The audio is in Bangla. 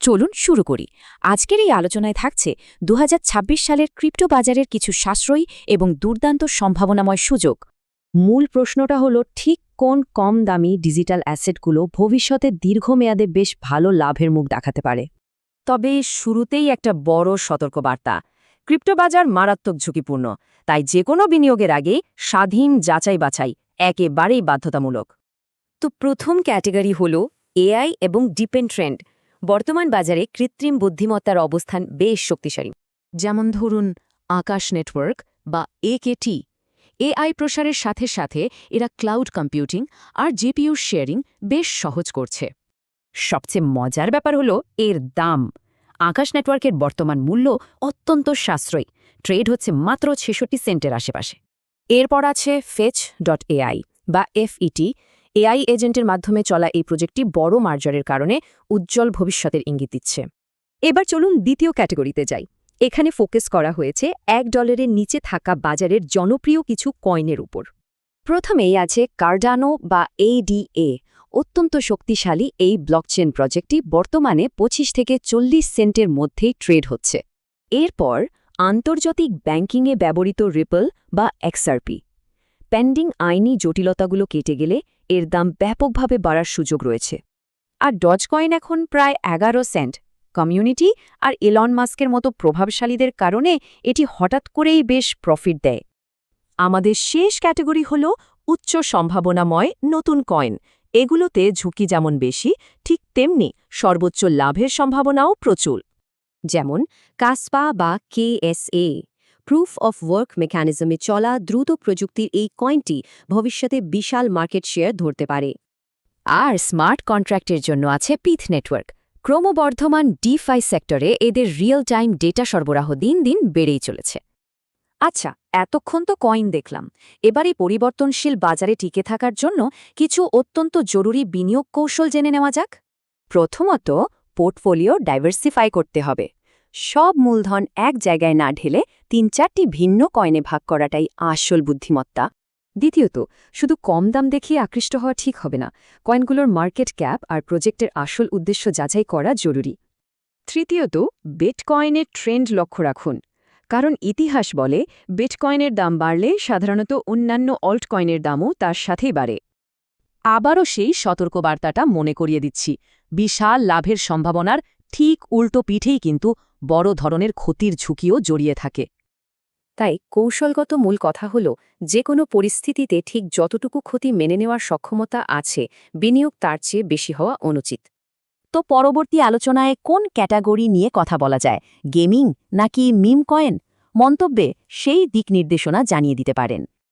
চলুন শুরু করি। আজকের এই আলোচনায় থাকছে ২০২৬ সালের ক্রিপ্টো বাজারের কিছু সাশ্রয়ী এবং দুর্দান্ত সম্ভাবনাময় সুযোগ। মূল প্রশ্নটা হলো ঠিক কোন কম দামি ডিজিটাল অ্যাসেটগুলো ভবিষ্যতে দীর্ঘমেয়াদে বেশ ভালো লাভের মুখ দেখাতে পারে। তবে শুরুতেই একটা বড় সতর্কবার্তা, ক্রিপ্টো বাজার মারাত্মক ঝুঁকিপূর্ণ, তাই যে কোনো বিনিয়োগের আগে স্বাধীন যাচাই বাছাই একেবারেই বাধ্যতামূলক। তো প্রথম ক্যাটেগরি হল এআই এবং ডিপেন্ড ট্রেন্ড। বর্তমান বাজারে কৃত্রিম বুদ্ধিমত্তার অবস্থান বেশ শক্তিশালী। যেমন ধরুন আকাশ নেটওয়ার্ক বা একেটি। এআই প্রসারের সাথে সাথে এরা ক্লাউড কম্পিউটিং আর জিপিইউ শেয়ারিং বেশ সহজ করছে। সবচেয়ে মজার ব্যাপার হলো এর দাম। আকাশ নেটওয়ার্কের বর্তমান মূল্য অত্যন্ত সাশ্রয়ী, ট্রেড হচ্ছে মাত্র ৬৬ সেন্টের আশেপাশে। এরপর আছে fetch.ai বা এফইটি। এআই এজেন্টের মাধ্যমে চলা এই প্রজেক্টটি বড় মার্জারের কারণে উজ্জ্বল ভবিষ্যতের ইঙ্গিত দিচ্ছে। এবার চলুন দ্বিতীয় ক্যাটেগরিতে যাই। এখানে ফোকাস করা হয়েছে $1 নিচে থাকা বাজারের জনপ্রিয় কিছু কয়েনের উপর। প্রথমেই আছে কার্ডানো বা এডিএ। অত্যন্ত শক্তিশালী এই ব্লকচেন প্রজেক্টটি বর্তমানে ২৫ থেকে ৪০ সেন্টের মধ্যেই ট্রেড হচ্ছে। এরপর আন্তর্জাতিক ব্যাংকিংয়ে ব্যবহৃত রিপল বা এক্সআরপি। পেন্ডিং আইনি জটিলতাগুলো কেটে গেলে এর দাম ব্যাপকভাবে বাড়ার সুযোগ রয়েছে। আর ডজকয়েন এখন প্রায় ১১ সেন্ট। কমিউনিটি আর এলন মাস্কের মতো প্রভাবশালীদের কারণে এটি হঠাৎ করেই বেশ প্রফিট দেয়। আমাদের শেষ ক্যাটেগরি হল উচ্চ সম্ভাবনাময় নতুন কয়েন। এগুলোতে ঝুঁকি যেমন বেশি, ঠিক তেমনি সর্বোচ্চ লাভের সম্ভাবনাও প্রচুর। যেমন কাসপা বা কেএসএ। প্রুফ অফ ওয়ার্ক মেকানিজমে চলা দ্রুত প্রযুক্তির এই কয়েনটি ভবিষ্যতে বিশাল মার্কেট শেয়ার ধরতে পারে। আর স্মার্ট কন্ট্রাক্টের জন্য আছে পিথ নেটওয়ার্ক। ক্রমবর্ধমান ডিফাই সেক্টরে এদের রিয়েল টাইম ডেটা সরবরাহ দিন দিন বেড়েই চলেছে। আচ্ছা, এতক্ষণ তো কয়েন দেখলাম। এবার এই পরিবর্তনশীল বাজারে টিকে থাকার জন্য কিছু অত্যন্ত জরুরি বিনিয়োগ কৌশল জেনে নেওয়া যাক। প্রথমত, পোর্টফোলিও ডাইভার্সিফাই করতে হবে। সব মূলধন এক জায়গায় না ঢেলে ৩-৪টি ভিন্ন কয়েনে ভাগ করাটাই আসল বুদ্ধিমত্তা। দ্বিতীয়ত, শুধু কম দাম দেখিয়ে আকৃষ্ট হওয়া ঠিক হবে না। কয়েনগুলোর মার্কেট ক্যাপ আর প্রজেক্টের আসল উদ্দেশ্য যাচাই করা জরুরি। তৃতীয়ত, বিটকয়েনের ট্রেন্ড লক্ষ্য রাখুন। কারণ ইতিহাস বলে বিটকয়েনের দাম বাড়লে সাধারণত অন্যান্য অল্ট কয়েনের দামও তার সাথেই বাড়ে। আবারও সেই সতর্কবার্তাটা মনে করিয়ে দিচ্ছি, বিশাল লাভের সম্ভাবনার ঠিক উল্টো পিঠেই কিন্তু বড় ধরনের ক্ষতির ঝুঁকিও জড়িয়ে থাকে। তাই কৌশলগত মূল কথা হল, যে কোনো পরিস্থিতিতে ঠিক যতটুকু ক্ষতি মেনে নেওয়ার সক্ষমতা আছে, বিনিয়োগ তার চেয়ে বেশি হওয়া অনুচিত। তো পরবর্তী আলোচনায় কোন ক্যাটাগরি নিয়ে কথা বলা যায়, গেমিং নাকি মিম কয়েন? মন্তব্যে সেই দিক নির্দেশনা জানিয়ে দিতে পারেন।